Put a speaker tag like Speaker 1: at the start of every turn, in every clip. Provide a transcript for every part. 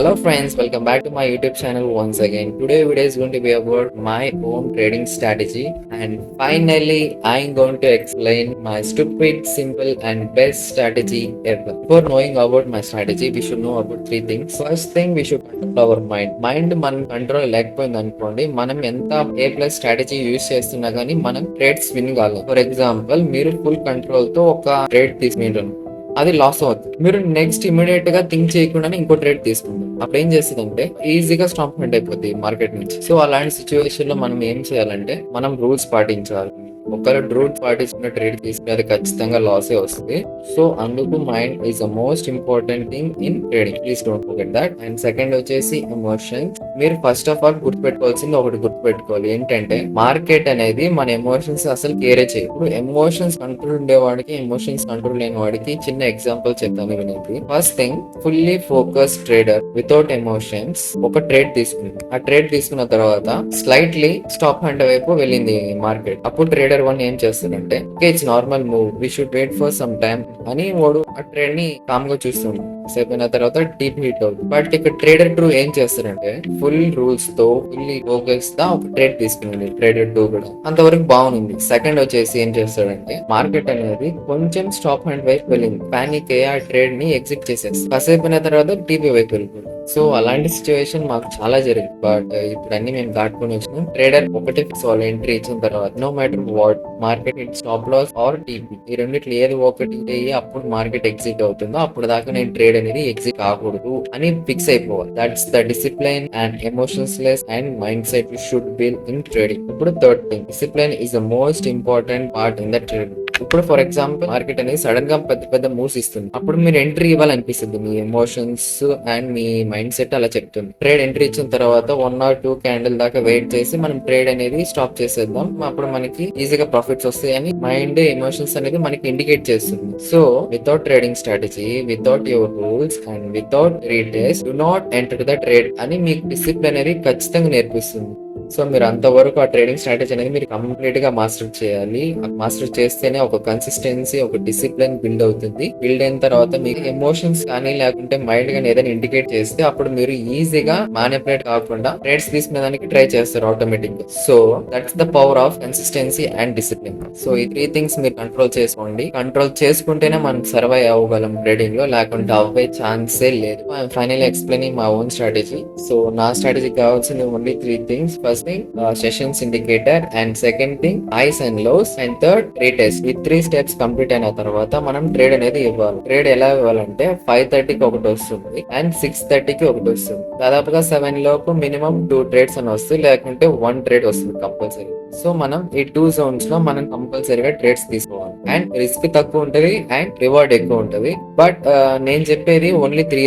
Speaker 1: Hello friends, welcome back to my YouTube channel once again. Today video is going to be about my own trading strategy, and finally I'm going to explain my stupid, simple and best strategy ever. Before knowing about my strategy, we should know about three things. First thing, we should control our mind. Mind మనం control లేకపోయింది అనుకోండి, మనం ఎంత ఏ plus strategy use చేస్తున్నా కానీ మనం trades win కాలేం. For example, మీరు full control తో ఒక ట్రేడ్ తీసుకుంటారు, అది లాస్ అవుతుంది. మీరు నెక్స్ట్ ఇమీడియట్ గా థింక్ చేయకుండానే ఇంకో ట్రేడ్ తీసుకుంటాం. అప్పుడు ఏం చేస్తుందంటే ఈజీగా స్టాప్ హెడ్ అయిపోద్ది మార్కెట్ నుంచి. సో అలాంటి సిచ్యువేషన్ లో మనం ఏం చేయాలంటే మనం రూల్స్ పాటించాలి. ఒకవేళ రూల్స్ పాటించిన ట్రేడ్ తీసుకుని అది ఖచ్చితంగా లాసే వస్తుంది. సో అందుకు mind is the most important thing in trading. Please don't forget that. And second వచ్చేసి ఎమోషన్స్. మీరు ఫస్ట్ ఆఫ్ ఆల్ గుర్తుపెట్టుకోవాల్సింది ఒకటి గుర్తుపెట్టుకోవాలి, ఏంటంటే మార్కెట్ అనేది మన ఎమోషన్స్ అసలు కేరే చేయదు. ఇప్పుడు ఎమోషన్స్ కంట్రోల్ ఉండేవాడికి, ఎమోషన్స్ కంట్రోల్ లేని వాడికి చిన్న ఎగ్జాంపుల్ చెప్తాను వినండి. First thing, fully focus trader without emotions ఒక ట్రేడ్ తీసుకుంది. ఆ ట్రేడ్ తీసుకున్న తర్వాత స్లైట్లీ స్టాప్ హ్యాండ్ వైపు వెళ్ళింది మార్కెట్. అప్పుడు ట్రేడర్ వన్ ఏం చేస్తాడంటే, it's normal move, we should wait for some time అని వాడు ఆ ట్రేడ్ ని కామ్ గా చూస్తుంది. అయిపోయిన తర్వాత డీప్ హిట్ అవుతుంది. బట్ ఇక్కడ ట్రేడర్ టూ ఏం చేస్తారంటే ఫుల్ రూల్స్ తో ఫుల్లీ ఫోకస్ తో ఒక ట్రేడ్ తీసుకున్నాడు. ట్రేడర్ టూ కూడా అంతవరకు బాగుంది. సెకండ్ వచ్చేసి ఏం చేస్తాడంటే, మార్కెట్ అనేది కొంచెం స్టాప్ హ్యాండ్ వైపు వెళ్ళింది, పానిక్ అయ్యి ఆ ట్రేడ్ ని ఎగ్జిట్ చేసేస్తుంది. కాసేపు తర్వాత టీపీ వైపు వెళ్ళిపోయింది. సో అలాంటి సిచ్యువేషన్ మాకు చాలా జరిగింది. బట్ ఇప్పుడు అన్ని మేము దాటుకొని వచ్చినాం. ట్రేడర్ ఒకటి ఫిక్స్ అవ్వాలి ఎంట్రీ ఇచ్చిన తర్వాత. No matter what market it stop loss or TP, ఈ రెండిట్లో ఏది ఒకటి అయ్యి అప్పుడు మార్కెట్ ఎగ్జిట్ అవుతుందో అప్పుడు దాకా నేను ట్రేడ్ అనేది ఎగ్జిట్ కాకూడదు అని ఫిక్స్ అయిపోవాలి. That's the discipline and emotions less and mind set you should build in trading. ఇప్పుడు third thing, discipline is the most important part in the trading. ఇప్పుడు ఫర్ ఎగ్జాంపుల్, మార్కెట్ అనేది sudden గా పెద్ద పెద్ద moves ఇస్తుంది. అప్పుడు మీరు ఎంట్రీ ఇవ్వాలనిపిస్తుంది. మీ ఎమోషన్స్ అండ్ మీ మైండ్ సెట్ అలా చెప్తుంది. ట్రేడ్ ఎంట్రీ ఇచ్చిన తర్వాత 1 or 2 క్యాండిల్ దాకా వెయిట్ చేసి మనం ట్రేడ్ అనేది స్టాప్ చేసేద్దాం, అప్పుడు మనకి ఈజీగా ప్రాఫిట్స్ వస్తాయని మైండ్ ఎమోషన్స్ అనేది మనకి ఇండికేట్ చేస్తుంది. So without trading strategy, without your rules and without retest, do not enter the trade అని మీకు డిసిప్లిన్ అనేది ఖచ్చితంగా నేర్పిస్తుంది. సో మీరు అంతవరకు ఆ ట్రేడింగ్ స్ట్రాటజీ అనేది మీరు కంప్లీట్ గా మాస్టర్ చేయాలి. మాస్టర్ చేస్తేనే ఒక కన్సిస్టెన్సీ, ఒక డిసిప్లిన్ బిల్డ్ అవుతుంది. బిల్డ్ అయిన తర్వాత మీకు ఎమోషన్స్ కానీ లేకుంటే మైండ్ కానీ ఏదైనా ఇండికేట్ చేస్తే అప్పుడు మీరు ఈజీగా మానిపులేట్ కాకుండా ట్రేడ్స్ తీసుకునే దానికి ట్రై చేస్తారు ఆటోమేటిక్ గా. So that's the power of consistency and discipline. So ఈ త్రీ థింగ్స్ మీరు కంట్రోల్ చేసుకోండి. కంట్రోల్ చేసుకుంటేనే మనం సర్వైవ్ అవ్వగలం ట్రేడింగ్ లో, లేకుంటే అవ్వే ఛాన్సే లేదు. I'm finally explaining my own strategy. So నా స్ట్రాటజీ కావాల్సిన only three things. First thing, sessions indicator, and second thing, highs and lows, and third, retest. ఈ 3 steps కంప్లీట్ అయిన తర్వాత మనం ట్రేడ్ అనేది ఇవ్వాలి. ట్రేడ్ ఎలా ఇవ్వాలంటే 5:30కి ఒకటి వస్తుంది అండ్ 6:30కి ఒకటి వస్తుంది. దాదాపుగా 7 లోపు మినిమం 2 ట్రేడ్స్ అని వస్తుంది, లేకుంటే 1 ట్రేడ్ వస్తుంది కంపల్సరీ. సో మనం ఈ 2 జోన్స్ లో మనం కంపల్సరీగా ట్రేడ్స్ తీసుకోవాలి. అండ్ రిస్క్ తక్కువ ఉంటది అండ్ రివార్డ్ ఎక్కువ ఉంటది. బట్ నేను చెప్పేది ఓన్లీ 3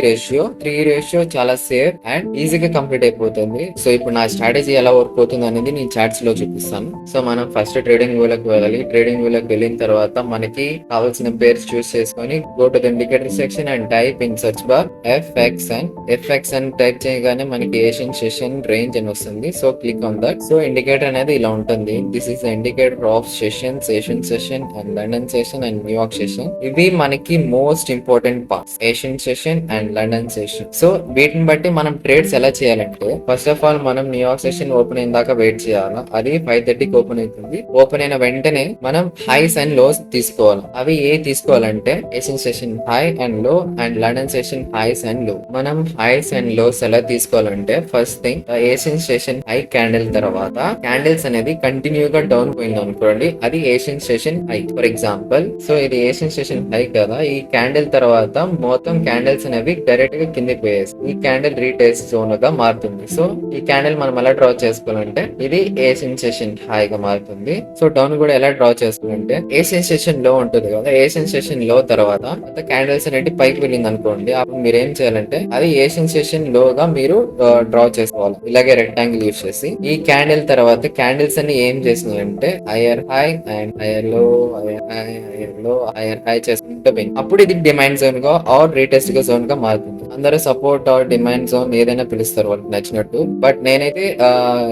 Speaker 1: రేషియో చాలా సేఫ్ అండ్ ఈజీగా కంప్లీట్ అయిపోతుంది. సో ఇప్పుడు నా స్ట్రాటజీ ఎలా వర్క్ అవుతుంది అనేది నేను చాట్స్ లో చూపిస్తాను. సో మనం ఫస్ట్ ట్రేడింగ్ వ్యూ లోకి వెళ్ళాలి. ట్రేడింగ్ వ్యూ లోకి వెళ్ళిన తర్వాత మనకి కావాల్సిన పేర్స్ చూస్ చేసుకొని go to the indicator section and type in search bar FX అని టైప్ చేయగానే మనకి ఏషియన్ సెషన్ రేంజ్ అని వస్తుంది. So click on that. So indicator అనేది ఇలా ఉంటుంది. This is the indicator of sessions, Asian session and London session and New York session. ఇవి మనకి most important parts, Asian session and London session. So వీటిని బట్టి మనం ట్రేడ్స్ ఎలా చేయాలంటే, ఫస్ట్ ఆఫ్ ఆల్ మనం న్యూయార్క్ సెషన్ ఓపెన్ అయిన దాకా వెయిట్ చేయాలి. అది 5:30కి ఓపెన్ అవుతుంది. ఓపెన్ అయిన వెంటనే మనం హైస్ అండ్ లోస్ తీసుకోవాలి. అవి ఏ తీసుకోవాలంటే Asian session high and low and London session highs and low. మనం హైస్ అండ్ లోస్ ఎలా తీసుకోవాలంటే, first thing, Asian session high candle తర్వాత క్యాండిల్స్ అనేది కంటిన్యూ గా డౌన్ పోయింది అనుకోండి, అది Asian session high. For example, so ఇది ఏషియన్ సెషన్ హై కదా, ఈ క్యాండిల్ తర్వాత మొత్తం క్యాండిల్స్ అనేవి డైరెక్ట్ గా కిందికి పోయేసి ఈ క్యాండిల్ రీటెస్ట్ జోన్ గా మారుతుంది. సో ఈ క్యాండిల్ మనం ఎలా డ్రా చేసుకోవాలంటే, ఇది ఏషియన్ సెషన్ హై గా మారుతుంది. సో డౌన్ కూడా ఎలా డ్రా చేసుకోవాలంటే, ఏషియన్ సెషన్ లో ఉంటుంది కదా, ఏషియన్ సెషన్ లో తర్వాత క్యాండిల్స్ అనేది పైకి వెళ్ళింది అనుకోండి, అప్పుడు మీరు ఏం చేయాలంటే అది ఏషియన్ సెషన్ లో గా మీరు డ్రా చేసుకోవాలి. ఇలాగే రెక్టాంగిల్ యూస్ చేసి ఈ క్యాండిల్ తర్వాత క్యాండిల్స్ అన్ని ఏం చేసినాయంటే higher high and higher low, higher high, higher low, higher high చేసుకుంటే అప్పుడు ఇది డిమాండ్ జోన్ గా ఆర్ రీటెస్ట్ గా జోన్ గా మారుతుంది. అందరూ సపోర్ట్ ఆర్ డిమాండ్ జోన్ ఏదైనా పిలుస్తారు వాళ్ళకి నచ్చినట్టు. బట్ నేనైతే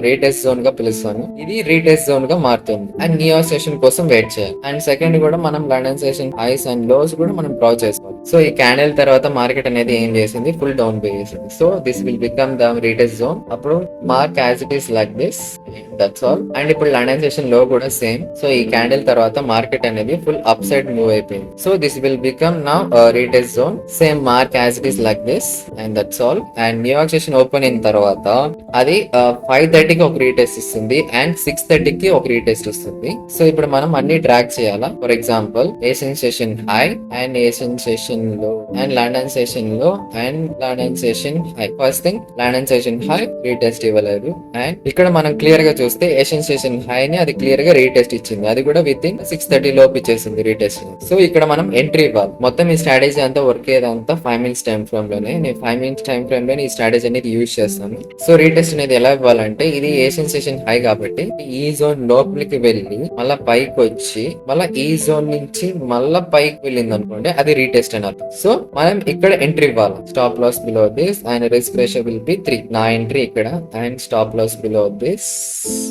Speaker 1: రీటెస్ట్ జోన్ గా పిలుస్తాను. ఇది రీటెస్ట్ జోన్ గా మారుతుంది. అండ్ నియో సెషన్ కోసం వెయిట్ చేయాలి. అండ్ సెకండ్ కూడా మనం London session highs and lows కూడా మనం డ్రా చేసుకోవాలి. సో ఈ క్యాండిల్ తర్వాత మార్కెట్ అనేది ఏం చేసింది, ఫుల్ డౌన్ పే చేసింది. So this will become the retest zone. అప్పుడు mark as it is like this, that's all. And ఇప్పుడు లండన్ సెషన్ లో కూడా సేమ్. సో ఈ క్యాండిల్ తర్వాత మార్కెట్ అనేది ఫుల్ అప్ సైడ్ మూవ్ అయిపోయింది. So this will become now retest zone. Same mark as it is like this and that's all. And New York session open అయిన తర్వాత అది 5:30కి ఒక రీటెస్ట్ ఇస్తుంది అండ్ 6:30కి ఒక రీటెస్ట్ వస్తుంది. సో ఇప్పుడు మనం అన్ని ట్రాక్ చేయాలా. For example Asian session high and Asian session low and London session low and London session high. First thing London session high retest ఇవ్వలేదు. అండ్ ఇక్కడ మనం క్లియర్ గా చూస్తే ఏషియన్ సెషన్ హై ని అది క్లియర్ గా రీటెస్ట్ ఇచ్చింది. అది కూడా విత్ ఇన్ 6:30 లోపు ఇచ్చేసింది రీటెస్ట్. సో ఇక్కడ మనం ఎంట్రీ ఇవ్వాలి. మొత్తం ఈ స్ట్రాటజీ అంతా వర్క్ అయ్యేదంతా 5 minutes టైం ఫ్రేమ్ లోనే. నేను 5 minutes టైం ఫ్రేమ్ లో ఈ స్ట్రాటజీ అనేది యూజ్ చేస్తాను. సో రీటెస్ట్ అనేది ఎలా ఇవ్వాలంటే, ఇది ఏషియన్ సెషన్ హై కాబట్టి ఈ జోన్ లోపలికి వెళ్ళి మళ్ళా పైకి వచ్చి మళ్ళా ఈ జోన్ నుంచి మళ్ళా పైకి వెళ్ళింది అనుకోండి, అది రీటెస్ట్ అని అర్థం. సో మనం ఇక్కడ ఎంట్రీ ఇవ్వాలి. Stop loss below this and risk ratio will be 3. నా ఎంట్రీ ఇక్కడ and stop loss below this.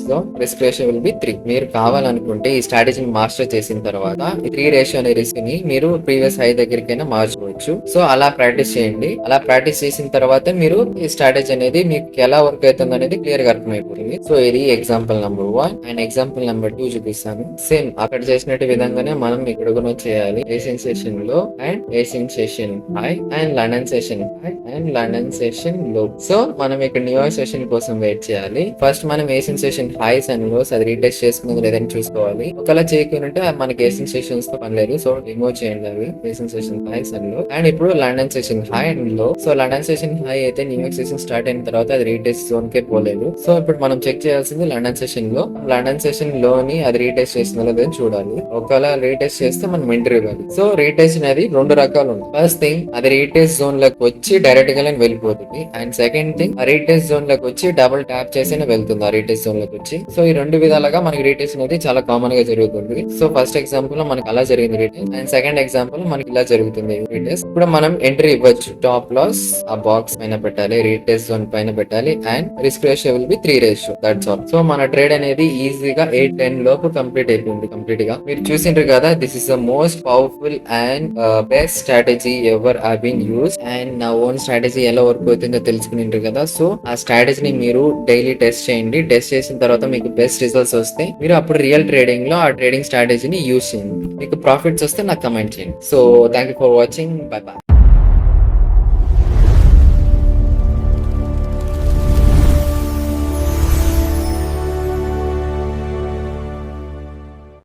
Speaker 1: So risk ratio will be 3. మీరు కావాలనుకుంటే ఈ స్ట్రాటజీని మాస్టర్ చేసిన తర్వాత 3 రేషియో అనే రిస్క్ ని మీరు ప్రీవియస్ హై దగ్గరికైనా మార్చుకోవచ్చు. సో అలా ప్రాక్టీస్ చేయండి. అలా ప్రాక్టీస్ చేసిన తర్వాత మీరు ఈ స్ట్రాటజీ అనేది మీకు ఎలా వర్క్ అవుతుంది అనేది క్లియర్ గా అర్థమైపోతుంది. సో ఇది example number 1 and example number 2 చూపిస్తాను. సేమ్ అక్కడ చేసినట్టు విధంగానే మనం ఇక్కడ కూడా చేయాలి. Asian session low and Asian session high and London session high and London session low. So మనం ఇక్కడ న్యూయార్క్ సెషన్ కోసం వెయిట్ చేయాలి. ఫస్ట్ మనం Asian session highs and lows అది రీటెస్ట్ చేసుకున్నది లేదని చూసుకోవాలి. ఒకవేళ చేయకుంటే మనకి ఏషియన్ సెషన్స్ తో పని లేదు. సో రిమూవ్ చేయండి అవి Asian session highs and low. And ఇప్పుడు లండన్ సెషన్ హై అండ్ లో. సో లండన్ సెషన్ హై అయితే న్యూయార్క్ సెషన్ స్టార్ట్ అయిన తర్వాత అది రీటెస్ట్ జోన్ కే పోలేదు. సో ఇప్పుడు మనం చెక్ చేయాల్సింది లండన్ సెషన్ లో. లండన్ సెషన్ లోని అది రీటెస్ట్ చేసిన లేదని చూడాలి. ఒకవేళ రీటెస్ట్ చేస్తే మనం ఎంట్రీ ఇవ్వాలి. సో రీటెస్ట్ అనేది 2 రకాలు ఉంటాయి. ఫస్ట్ థింగ్ అది రీటెస్ట్ జోన్ లోకి వచ్చి డైరెక్ట్ గా వెళ్ళిపోతుంది. అండ్ సెకండ్ థింగ్ ఆ రీటెస్ట్ జోన్ లోకి వచ్చి డబుల్ ట్యాప్ చేసి వెళ్తుంది ఆ రీటెస్ట్ జోన్ లోకి వచ్చి. సో ఈ 2 విధాలుగా మనకి రీటెస్ట్ అనేది చాలా కామన్ గా జరుగుతుంది. సో ఫస్ట్ ఎగ్జాంపుల్ లో మనకి అలా జరిగింది రీటెస్ట్ అండ్ సెకండ్ ఎగ్జాంపుల్ మనకి ఇలా జరుగుతుంది రీటెస్ట్. ఇప్పుడు మనం ఎంట్రీ ఇవ్వచ్చు. టాప్ లాస్ ఆ బాక్స్ పైన పెట్టాలి, రీటెస్ట్ జోన్ పైన పెట్టాలి and risk ratio will be 3 ratio. That's all. So మన ట్రేడ్ అనేది ఈజీగా 8-10 లోపు కంప్లీట్ అయిపోయింది. కంప్లీట్ గా మీరు చూసిండ్రు కదా. This is the most powerful and best strategy ever I been use. And నా ఓన్ స్ట్రాటజీ ఎలా వర్క్ అవుతుందో తెలుసుకునిండ్రు కదా. సో ఆ స్ట్రాటజీని మీరు డైలీ టెస్ట్ చేయండి. టెస్ట్ చేసిన తర్వాత మీకు బెస్ట్ రిజల్ట్స్ వస్తే మీరు అప్పుడు రియల్ ట్రేడింగ్ లో ఆ ట్రేడింగ్ స్ట్రాటజీని యూజ్ చేయండి. మీకు ప్రాఫిట్స్ వస్తే నాకు కమెంట్ చేయండి. So thank you for watching. By by.